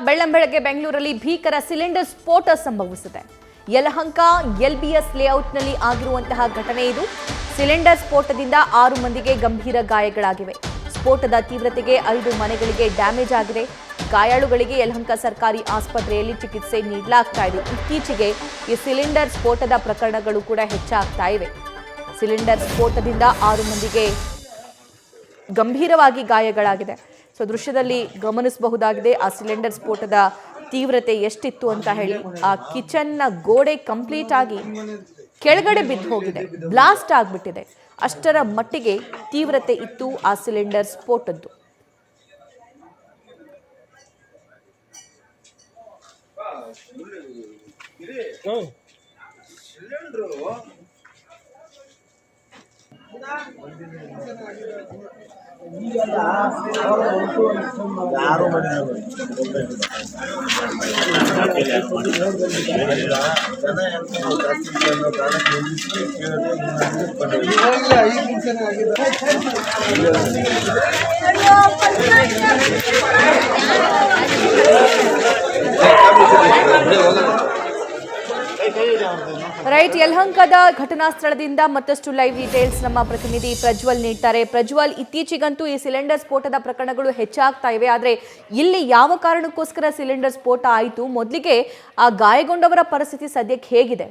ಬೆಳ್ಳಂಬೆಳಗ್ಗೆ ಬೆಂಗಳೂರಲ್ಲಿ ಭೀಕರ ಸಿಲಿಂಡರ್ ಸ್ಫೋಟ ಸಂಭವಿಸಿದೆ. ಯಲಹಂಕ LBS ಲೇಔಟ್ನಲ್ಲಿ ಆಗಿರುವಂತಹ ಘಟನೆ ಇದು. ಸಿಲಿಂಡರ್ ಸ್ಫೋಟದಿಂದ 6 ಮಂದಿಗೆ ಗಂಭೀರ ಗಾಯಗಳಾಗಿವೆ. ಸ್ಫೋಟದ ತೀವ್ರತೆಗೆ 5 ಮನೆಗಳಿಗೆ ಡ್ಯಾಮೇಜ್ ಆಗಿದೆ. ಗಾಯಾಳುಗಳಿಗೆ ಯಲಹಂಕ ಸರ್ಕಾರಿ ಆಸ್ಪತ್ರೆಯಲ್ಲಿ ಚಿಕಿತ್ಸೆ ನೀಡಲಾಗ್ತಾ ಇದೆ. ಇತ್ತೀಚೆಗೆ ಈ ಸಿಲಿಂಡರ್ ಸ್ಫೋಟದ ಪ್ರಕರಣಗಳು ಕೂಡ ಹೆಚ್ಚಾಗ್ತಾ ಇವೆ. ಸಿಲಿಂಡರ್ ಸ್ಫೋಟದಿಂದ 6 ಮಂದಿಗೆ ಗಂಭೀರವಾಗಿ ಗಾಯಗಳಾಗಿದೆ. ಸೊ ದೃಶ್ಯದಲ್ಲಿ ಗಮನಿಸಬಹುದಾಗಿದೆ ಆ ಸಿಲಿಂಡರ್ ಸ್ಫೋಟದ ತೀವ್ರತೆ ಎಷ್ಟಿತ್ತು ಅಂತ ಹೇಳಿ. ಆ ಕಿಚನ್ನ ಗೋಡೆ ಕಂಪ್ಲೀಟ್ ಆಗಿ ಕೆಳಗಡೆ ಬಿದ್ದು ಹೋಗಿದೆ, ಬ್ಲಾಸ್ಟ್ ಆಗಿಬಿಟ್ಟಿದೆ. ಅಷ್ಟರ ಮಟ್ಟಿಗೆ ತೀವ್ರತೆ ಇತ್ತು ಆ ಸಿಲಿಂಡರ್ ಸ್ಫೋಟದ್ದು. ರೈಟ್, ಯಲಹಂಕದ ಘಟನಾ ಸ್ಥಳದಿಂದ ಮತ್ತಷ್ಟು ಲೈವ್ ಡೀಟೇಲ್ಸ್ ನಮ್ಮ ಪ್ರತಿನಿಧಿ ಪ್ರಜ್ವಲ್ ನೀಡ್ತಾರೆ. ಪ್ರಜ್ವಲ್, ಇತ್ತೀಚೆಗಂತೂ ಈ ಸಿಲಿಂಡರ್ ಸ್ಫೋಟದ ಪ್ರಕರಣಗಳು ಹೆಚ್ಚಾಗ್ತಾ ಇವೆ. ಆದರೆ ಇಲ್ಲಿ ಯಾವ ಕಾರಣಕ್ಕೋಸ್ಕರ ಸಿಲಿಂಡರ್ ಸ್ಫೋಟ ಆಯಿತು? ಮೊದಲಿಗೆ ಆ ಗಾಯಗೊಂಡವರ ಪರಿಸ್ಥಿತಿ ಸದ್ಯಕ್ಕೆ ಹೇಗಿದೆ?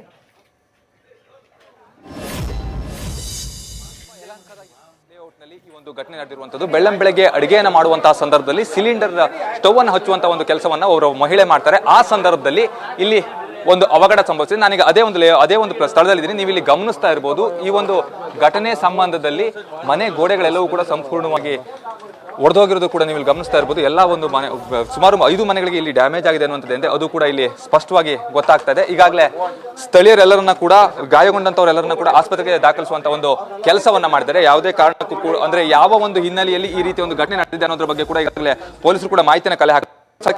ಈ ಒಂದು ಘಟನೆ ನಡೆದಿರುವಂತದ್ದು ಬೆಳ್ಳಂಬೆಳಗ್ಗೆ ಅಡಿಗೆಯನ್ನು ಮಾಡುವಂತಹ ಸಂದರ್ಭದಲ್ಲಿ ಸಿಲಿಂಡರ್ ಸ್ಟವ್ ಅನ್ನು ಹಚ್ಚುವಂತಹ ಒಂದು ಕೆಲಸವನ್ನ ಅವರು ಮಹಿಳೆ ಮಾಡ್ತಾರೆ. ಆ ಸಂದರ್ಭದಲ್ಲಿ ಇಲ್ಲಿ ಒಂದು ಅವಘಡ ಸಂಭವಿಸಿದೆ. ನಾನೀಗ ಅದೇ ಒಂದು ಸ್ಥಳದಲ್ಲಿದ್ದೀನಿ. ನೀವು ಇಲ್ಲಿ ಗಮನಿಸ್ತಾ ಇರಬಹುದು. ಈ ಒಂದು ಘಟನೆ ಸಂಬಂಧದಲ್ಲಿ ಮನೆ ಗೋಡೆಗಳೆಲ್ಲವೂ ಕೂಡ ಸಂಪೂರ್ಣವಾಗಿ ಒಡೆದೋಗಿರೋದು ಕೂಡ ನೀವು ಇಲ್ಲಿ ಗಮನಿಸ್ತಾ ಇರಬಹುದು. ಎಲ್ಲ ಒಂದು ಮನೆ ಸುಮಾರು 5 ಮನೆಗಳಿಗೆ ಇಲ್ಲಿ ಡ್ಯಾಮೇಜ್ ಆಗಿದೆ ಅನ್ನುವಂಥದ್ದು ಅದು ಕೂಡ ಇಲ್ಲಿ ಸ್ಪಷ್ಟವಾಗಿ ಗೊತ್ತಾಗ್ತಾ ಇದೆ. ಈಗಾಗಲೇ ಸ್ಥಳೀಯರೆಲ್ಲರನ್ನ ಕೂಡ ಗಾಯಗೊಂಡಂತವರೆಲ್ಲರನ್ನ ಕೂಡ ಆಸ್ಪತ್ರೆಗೆ ದಾಖಲಿಸುವಂತ ಒಂದು ಕೆಲಸವನ್ನ ಮಾಡಿದ್ದಾರೆ. ಯಾವುದೇ ಕಾರಣಕ್ಕೂ ಕೂಡ ಅಂದ್ರೆ ಯಾವ ಒಂದು ಹಿನ್ನೆಲೆಯಲ್ಲಿ ಈ ರೀತಿ ಒಂದು ಘಟನೆ ನಡೆದಿದೆ ಅನ್ನೋದ್ರ ಬಗ್ಗೆ ಕೂಡ ಈಗಾಗಲೇ ಪೊಲೀಸರು ಕೂಡ ಮಾಹಿತಿಯನ್ನು ಕಲೆ ಹಾಕಿ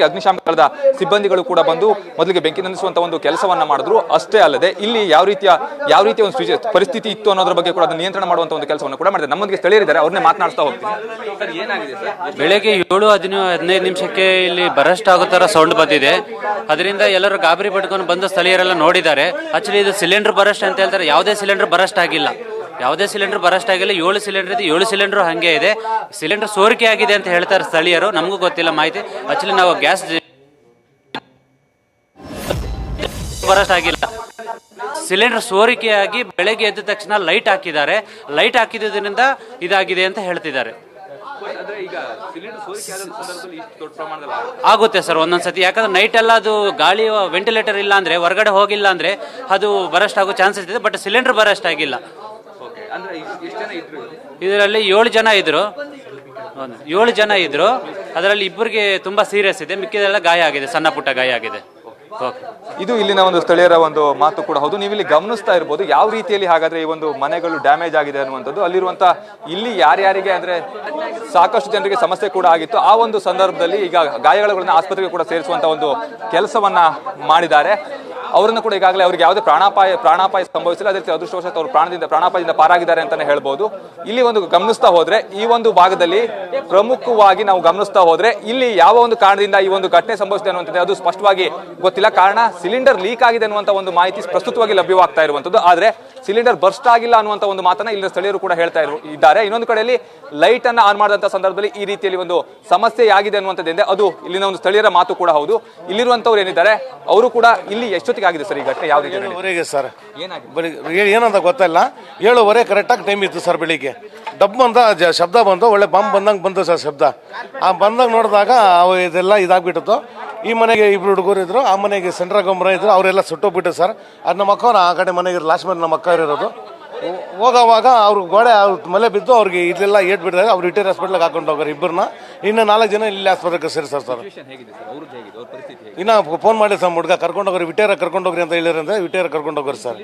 ಅಗ್ನಿಶಾಮಕ ದಳದ ಸಿಬ್ಬಂದಿಗಳು ಕೂಡ ಬಂದು ಮೊದಲಿಗೆ ಬೆಂಕಿ ನಂದಿಸುವಂತ ಒಂದು ಕೆಲಸವನ್ನ ಮಾಡಿದ್ರು. ಅಷ್ಟೇ ಅಲ್ಲದೆ ಇಲ್ಲಿ ಯಾವ ರೀತಿಯ ಒಂದು ಪರಿಸ್ಥಿತಿ ಇತ್ತು ಅನ್ನೋದ್ರ ಬಗ್ಗೆ ಕೂಡ ಅದನ್ನು ನಿಯಂತ್ರಣ ಮಾಡುವಂತ ಒಂದು ಕೆಲಸವನ್ನು ಕೂಡ ಮಾಡಿದ್ದಾರೆ. ನಮ್ಮೊಂದಿಗೆ ಸ್ಥಳೀಯರಿದ್ದಾರೆ, ಅವ್ರನ್ನೇ ಮಾತನಾಡ್ತಾ ಹೋಗ್ತೀನಿ. ಏನಾಗಿದೆ ಸರ್? ಬೆಳಗ್ಗೆ 7:15 ನಿಮಿಷಕ್ಕೆ ಇಲ್ಲಿ ಬರಸ್ಟ್ ಆಗೋ ತರ ಸೌಂಡ್ ಬಂದಿದೆ. ಅದರಿಂದ ಎಲ್ಲರೂ ಗಾಬರಿ ಪಡ್ಕೊಂಡು ಬಂದು ಸ್ಥಳೀಯರೆಲ್ಲ ನೋಡಿದ್ದಾರೆ. ಆಕ್ಚುಲಿ ಇದು ಸಿಲಿಂಡರ್ ಬರಸ್ಟ್ ಅಂತ ಹೇಳ್ತಾರೆ. ಯಾವುದೇ ಸಿಲಿಂಡರ್ ಬರಸ್ಟ್ ಆಗಿಲ್ಲ. 7 ಸಿಲಿಂಡರ್ ಇದೆ. 7 ಸಿಲಿಂಡರ್ ಹಂಗೆ ಇದೆ. ಸಿಲಿಂಡರ್ ಸೋರಿಕೆ ಆಗಿದೆ ಅಂತ ಹೇಳ್ತಾರೆ ಸ್ಥಳೀಯರು. ನಮಗೂ ಗೊತ್ತಿಲ್ಲ ಮಾಹಿತಿ. ಆಕ್ಚುಲಿ ನಾವು ಗ್ಯಾಸ್ ಬರಸ್ಟ್ ಆಗಿಲ್ಲ. ಸಿಲಿಂಡರ್ ಸೋರಿಕೆಯಾಗಿ ಬೆಳಗ್ಗೆ ಎದ್ದ ತಕ್ಷಣ ಲೈಟ್ ಹಾಕಿದ್ದಾರೆ. ಲೈಟ್ ಹಾಕಿದ್ರಿಂದ ಇದಾಗಿದೆ ಅಂತ ಹೇಳ್ತಿದ್ದಾರೆ. ಆಗುತ್ತೆ ಸರ್ ಒಂದೊಂದ್ಸತಿ. ಯಾಕಂದ್ರೆ ನೈಟ್ ಎಲ್ಲ ಅದು ಗಾಳಿ ವೆಂಟಿಲೇಟರ್ ಇಲ್ಲ ಅಂದ್ರೆ, ಹೊರಗಡೆ ಹೋಗಿಲ್ಲ ಅಂದ್ರೆ ಅದು ಬರಸ್ಟ್ ಆಗೋ ಚಾನ್ಸಸ್ ಇದೆ. ಬಟ್ ಸಿಲಿಂಡರ್ ಬರಸ್ಟ್ ಆಗಿಲ್ಲ. ಇದರಲ್ಲಿ 7 ಜನ ಇದ್ರು. 7 ಜನ ಇದ್ರು. ಅದರಲ್ಲಿ 2 ತುಂಬಾ ಸೀರಿಯಸ್ ಇದೆ. ಮಿಕ್ಕಿದೆಲ್ಲ ಗಾಯ ಆಗಿದೆ, ಸಣ್ಣ ಪುಟ್ಟ ಗಾಯ ಆಗಿದೆ. ಇದು ಇಲ್ಲಿನ ಒಂದು ಸ್ಥಳೀಯರ ಒಂದು ಮಾತು ಕೂಡ ಹೌದು. ನೀವು ಇಲ್ಲಿ ಗಮನಿಸ್ತಾ ಇರಬಹುದು ಯಾವ ರೀತಿಯಲ್ಲಿ ಹಾಗಾದ್ರೆ ಈ ಒಂದು ಮನೆಗಳು ಡ್ಯಾಮೇಜ್ ಆಗಿದೆ ಅನ್ನುವಂಥದ್ದು. ಅಲ್ಲಿರುವಂತ ಇಲ್ಲಿ ಯಾರ್ಯಾರಿಗೆ ಅಂದ್ರೆ ಸಾಕಷ್ಟು ಜನರಿಗೆ ಸಮಸ್ಯೆ ಕೂಡ ಆಗಿತ್ತು. ಆ ಒಂದು ಸಂದರ್ಭದಲ್ಲಿ ಈಗ ಗಾಯಗಳನ್ನ ಆಸ್ಪತ್ರೆಗೆ ಕೂಡ ಸೇರಿಸುವಂತ ಒಂದು ಕೆಲಸವನ್ನ ಮಾಡಿದ್ದಾರೆ. ಅವರನ್ನು ಕೂಡ ಈಗಾಗಲೇ ಅವರಿಗೆ ಯಾವುದೇ ಪ್ರಾಣಾಪಾಯ ಸಂಭವಿಸಿಲ್ಲ. ಅದೇ ಅದೃಷ್ಟವಶಾತ್ ಅವರು ಪ್ರಾಣಾಪಾಯದಿಂದ ಪಾರಾಗಿದ್ದಾರೆ ಅಂತಾನೆ ಹೇಳ್ಬೋದು. ಇಲ್ಲಿ ಒಂದು ಗಮನಿಸ್ತಾ ಹೋದ್ರೆ ಈ ಒಂದು ಭಾಗದಲ್ಲಿ ಪ್ರಮುಖವಾಗಿ ನಾವು ಗಮನಿಸ್ತಾ ಹೋದ್ರೆ ಇಲ್ಲಿ ಯಾವ ಒಂದು ಕಾರಣದಿಂದ ಈ ಒಂದು ಘಟನೆ ಸಂಭವಿಸಿದೆ ಅನ್ನುವಂಥದ್ದು ಅದು ಸ್ಪಷ್ಟವಾಗಿ ಗೊತ್ತಿಲ್ಲ. ಕಾರಣ ಸಿಲಿಂಡರ್ ಲೀಕ್ ಆಗಿದೆ ಅನ್ನುವಂಥ ಒಂದು ಮಾಹಿತಿ ಪ್ರಸ್ತುತವಾಗಿ ಲಭ್ಯವಾಗ್ತಾ ಇರುವಂತದ್ದು. ಆದ್ರೆ ಸಿಲಿಂಡರ್ ಬರ್ಸ್ಟ್ ಆಗಿಲ್ಲ ಅನ್ನುವಂಥ ಒಂದು ಮಾತನ್ನ ಇಲ್ಲಿನ ಸ್ಥಳೀಯರು ಕೂಡ ಹೇಳ್ತಾ ಇದ್ದಾರೆ. ಇನ್ನೊಂದು ಕಡೆಯಲ್ಲಿ ಲೈಟ್ ಅನ್ನ ಆನ್ ಮಾಡಿದಂತ ಸಂದರ್ಭದಲ್ಲಿ ಈ ರೀತಿಯಲ್ಲಿ ಒಂದು ಸಮಸ್ಯೆ ಆಗಿದೆ ಅನ್ನುವಂಥದ್ದಿಂದ ಅದು ಇಲ್ಲಿನ ಒಂದು ಸ್ಥಳೀಯರ ಮಾತು ಕೂಡ ಹೌದು. ಇಲ್ಲಿರುವಂತವ್ರು ಏನಿದ್ದಾರೆ ಅವರು ಕೂಡ ಇಲ್ಲಿ ಎಷ್ಟೊತ್ತಿಗೆ ಆಗಿದೆ ಸರ್ ಈ ಘಟನೆ? ಯಾವ ರೀತಿ ಸರ್ ಏನಂತ ಗೊತ್ತಿಲ್ಲ. 7:15 ಕರೆಕ್ಟಾಗಿ ಟೈಮ್ ಇತ್ತು ಸರ್. ಬೆಳಿಗ್ಗೆ ಡಬ್ ಅಂತ ಶಬ್ದ ಬಂತು, ಒಳ್ಳೆ ಬಾಂಬ್ ಬಂದಂಗೆ ಬಂತು ಸರ್ ಶಬ್ದ. ಆ ಬಂದಾಗ ನೋಡಿದಾಗ ಇದೆಲ್ಲ ಇದಾಗ್ಬಿಟ್ಟಿತ್ತು. ಈ ಮನೆಗೆ 2 ಹುಡುಗರು ಇದ್ರು, ಆ ಮನೆಗೆ ಸೆಂಟ್ರ ಗೊಬ್ಬರ ಇದ್ರು, ಅವರೆಲ್ಲ ಸುಟ್ಟೋಗ್ಬಿಟ್ಟು ಸರ್. ಅದು ನಮ್ಮ ಅಕ್ಕ ಆ ಕಡೆ ಮನೆಗೆ ಲಾಸ್ಟ್ ಮನೆ ನಮ್ಮ ಅಕ್ಕ ಇರೋದು. ಹೋಗೋವಾಗ ಅವ್ರು ಗೋಡೆ ಮಲೆ ಬಿದ್ದು ಅವ್ರಿಗೆ ಇದೆಲ್ಲ ಏಟ್ ಬಿಟ್ಟಿದಾಗ ಅವ್ರು ರಿಟೈರ್ ಹಾಸ್ಪಿಟ್ಲಿಗೆ ಹಾಕೊಂಡು ಹೋಗೋರು 2. ಇನ್ನು 4 ಜನ ಇಲ್ಲಿ ಆಸ್ಪತ್ರೆಗೆ ಸೇರಿಸ್ತಾರೆ ಸರ್. ಇನ್ನು ಫೋನ್ ಮಾಡಿ ಸರ್ ಹುಡುಗ ಕರ್ಕೊಂಡೋಗ್ರಿ, ವಿಟೇರ ಕರ್ಕೊಂಡೋಗ್ರಿ ಅಂತ ಹೇಳಿರಂದ್ರೆ ವಿಟೇರ ಕರ್ಕೊಂಡೋಗ್ರಿ ಸರ್.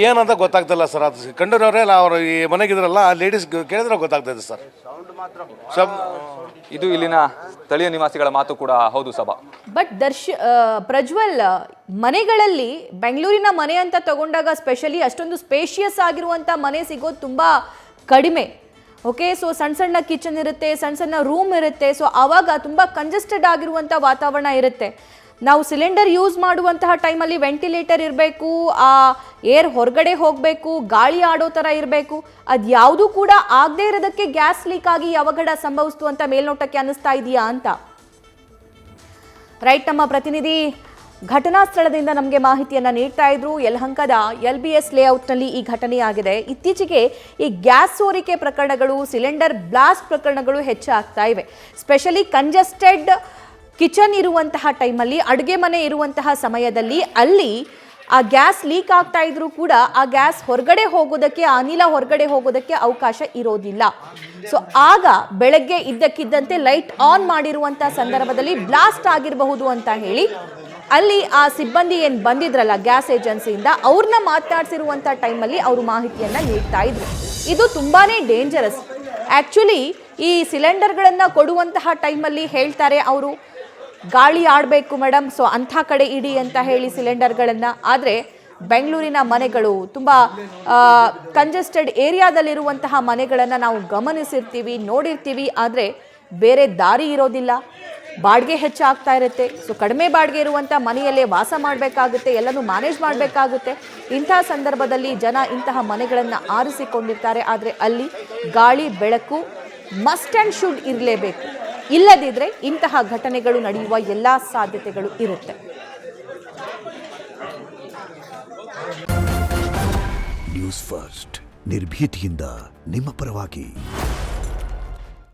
ಏನಂತ ಗೊತ್ತಾಗ್ತಿಲ್ಲ ಸರ್. ಅದು ಕಂಡಿರೋರೇ ಅವ್ರು ಈ ಮನೆಗಿದ್ರಲ್ಲ ಆ ಲೇಡೀಸ್ ಕೇಳಿದ್ರೆ ಗೊತ್ತಾಗ್ತದೆ ಸರ್. ಇದು ಇಲ್ಲಿನ ಸ್ಥಳೀಯ ನಿವಾಸಿಗಳ ಮಾತು ಕೂಡ ಹೌದು ಸಭಾ. ಬಟ್ ಪ್ರಜ್ವಲ್, ಮನೆಗಳಲ್ಲಿ ಬೆಂಗಳೂರಿನ ಮನೆ ಅಂತ ತಗೊಂಡಾಗ ಸ್ಪೆಷಲಿ ಅಷ್ಟೊಂದು ಸ್ಪೇಷಿಯಸ್ ಆಗಿರುವಂಥ ಮನೆ ಸಿಗೋದು ತುಂಬ ಕಡಿಮೆ. ಓಕೆ. ಸೊ ಸಣ್ಣ ಸಣ್ಣ ಕಿಚನ್ ಇರುತ್ತೆ, ಸಣ್ಣ ಸಣ್ಣ ರೂಮ್ ಇರುತ್ತೆ. ಸೊ ಆವಾಗ ತುಂಬ ಕಂಜೆಸ್ಟೆಡ್ ಆಗಿರುವಂಥ ವಾತಾವರಣ ಇರುತ್ತೆ. ನಾವು ಸಿಲಿಂಡರ್ ಯೂಸ್ ಮಾಡುವಂತಹ ಟೈಮಲ್ಲಿ ವೆಂಟಿಲೇಟರ್ ಇರಬೇಕು, ಆ ಏರ್ ಹೊರಗಡೆ ಹೋಗಬೇಕು, ಗಾಳಿ ಆಡೋ ಥರ ಇರಬೇಕು. ಅದು ಯಾವುದೂ ಕೂಡ ಆಗದೇ ಇರೋದಕ್ಕೆ ಗ್ಯಾಸ್ ಲೀಕ್ ಆಗಿ ಅವಘಡ ಸಂಭವಿಸ್ತು ಅಂತ ಮೇಲ್ನೋಟಕ್ಕೆ ಅನ್ನಿಸ್ತಾ ಇದೆಯಾ ಅಂತ. ರೈಟ್, ನಮ್ಮ ಪ್ರತಿನಿಧಿ ಘಟನಾ ಸ್ಥಳದಿಂದ ನಮಗೆ ಮಾಹಿತಿಯನ್ನು ನೀಡ್ತಾ ಇದ್ರು. ಯಲಹಂಕದ LBS ಲೇಔಟ್ನಲ್ಲಿ ಈ ಘಟನೆಯಾಗಿದೆ. ಇತ್ತೀಚೆಗೆ ಈ ಗ್ಯಾಸ್ ಸೋರಿಕೆ ಪ್ರಕರಣಗಳು, ಸಿಲಿಂಡರ್ ಬ್ಲಾಸ್ಟ್ ಪ್ರಕರಣಗಳು ಹೆಚ್ಚಾಗ್ತಾ ಇವೆ. ಸ್ಪೆಷಲಿ ಕಂಜೆಸ್ಟೆಡ್ ಕಿಚನ್ ಇರುವಂತಹ ಟೈಮಲ್ಲಿ, ಅಡುಗೆ ಮನೆ ಇರುವಂತಹ ಸಮಯದಲ್ಲಿ ಅಲ್ಲಿ ಆ ಗ್ಯಾಸ್ ಲೀಕ್ ಆಗ್ತಾ ಇದ್ರೂ ಕೂಡ ಆ ಗ್ಯಾಸ್ ಹೊರಗಡೆ ಹೋಗೋದಕ್ಕೆ, ಆ ಅನಿಲ ಹೊರಗಡೆ ಹೋಗೋದಕ್ಕೆ ಅವಕಾಶ ಇರೋದಿಲ್ಲ. ಸೊ ಆಗ ಬೆಳಗ್ಗೆ ಇದ್ದಕ್ಕಿದ್ದಂತೆ ಲೈಟ್ ಆನ್ ಮಾಡಿರುವಂಥ ಸಂದರ್ಭದಲ್ಲಿ ಬ್ಲಾಸ್ಟ್ ಆಗಿರಬಹುದು ಅಂತ ಹೇಳಿ ಅಲ್ಲಿ ಆ ಸಿಬ್ಬಂದಿ ಏನು ಬಂದಿದ್ರಲ್ಲ ಗ್ಯಾಸ್ ಏಜೆನ್ಸಿಯಿಂದ, ಅವ್ರನ್ನ ಮಾತನಾಡಿಸಿರುವಂಥ ಟೈಮಲ್ಲಿ ಅವರು ಮಾಹಿತಿಯನ್ನು ನೀಡ್ತಾ ಇದ್ರು. ಇದು ತುಂಬಾ ಡೇಂಜರಸ್. ಆ್ಯಕ್ಚುಲಿ ಈ ಸಿಲಿಂಡರ್ಗಳನ್ನು ಕೊಡುವಂತಹ ಟೈಮಲ್ಲಿ ಹೇಳ್ತಾರೆ ಅವರು, ಗಾಳಿ ಆಡಬೇಕು ಮೇಡಮ್, ಸೊ ಅಂಥ ಕಡೆ ಇಡಿ ಅಂತ ಹೇಳಿ ಸಿಲಿಂಡರ್ಗಳನ್ನು. ಆದರೆ ಬೆಂಗಳೂರಿನ ಮನೆಗಳು, ತುಂಬ ಕಂಜೆಸ್ಟೆಡ್ ಏರಿಯಾದಲ್ಲಿರುವಂತಹ ಮನೆಗಳನ್ನು ನಾವು ಗಮನಿಸಿರ್ತೀವಿ, ನೋಡಿರ್ತೀವಿ. ಆದರೆ ಬೇರೆ ದಾರಿ ಇರೋದಿಲ್ಲ, ಬಾಡಿಗೆ ಹೆಚ್ಚಾಗ್ತಾ ಇರುತ್ತೆ. ಸೊ ಕಡಿಮೆ ಬಾಡಿಗೆ ಇರುವಂಥ ಮನೆಯಲ್ಲೇ ವಾಸ ಮಾಡಬೇಕಾಗುತ್ತೆ, ಎಲ್ಲನೂ ಮ್ಯಾನೇಜ್ ಮಾಡಬೇಕಾಗುತ್ತೆ. ಇಂಥ ಸಂದರ್ಭದಲ್ಲಿ ಜನ ಇಂತಹ ಮನೆಗಳನ್ನು ಆರಿಸಿಕೊಂಡಿರ್ತಾರೆ. ಆದರೆ ಅಲ್ಲಿ ಗಾಳಿ ಬೆಳಕು ಮಸ್ಟ್ ಆ್ಯಂಡ್ ಶುಡ್ ಇರಲೇಬೇಕು. ಇಲ್ಲದಿದ್ದರೆ ಇಂತಹ ಘಟನೆಗಳು ನಡೆಯುವ ಎಲ್ಲ ಸಾಧ್ಯತೆಗಳು ಇರುತ್ತೆ. ನ್ಯೂಸ್ ಫಸ್ಟ್, ನಿರ್ಭೀತಿಯಿಂದ ನಿಮ್ಮ ಪರವಾಗಿ.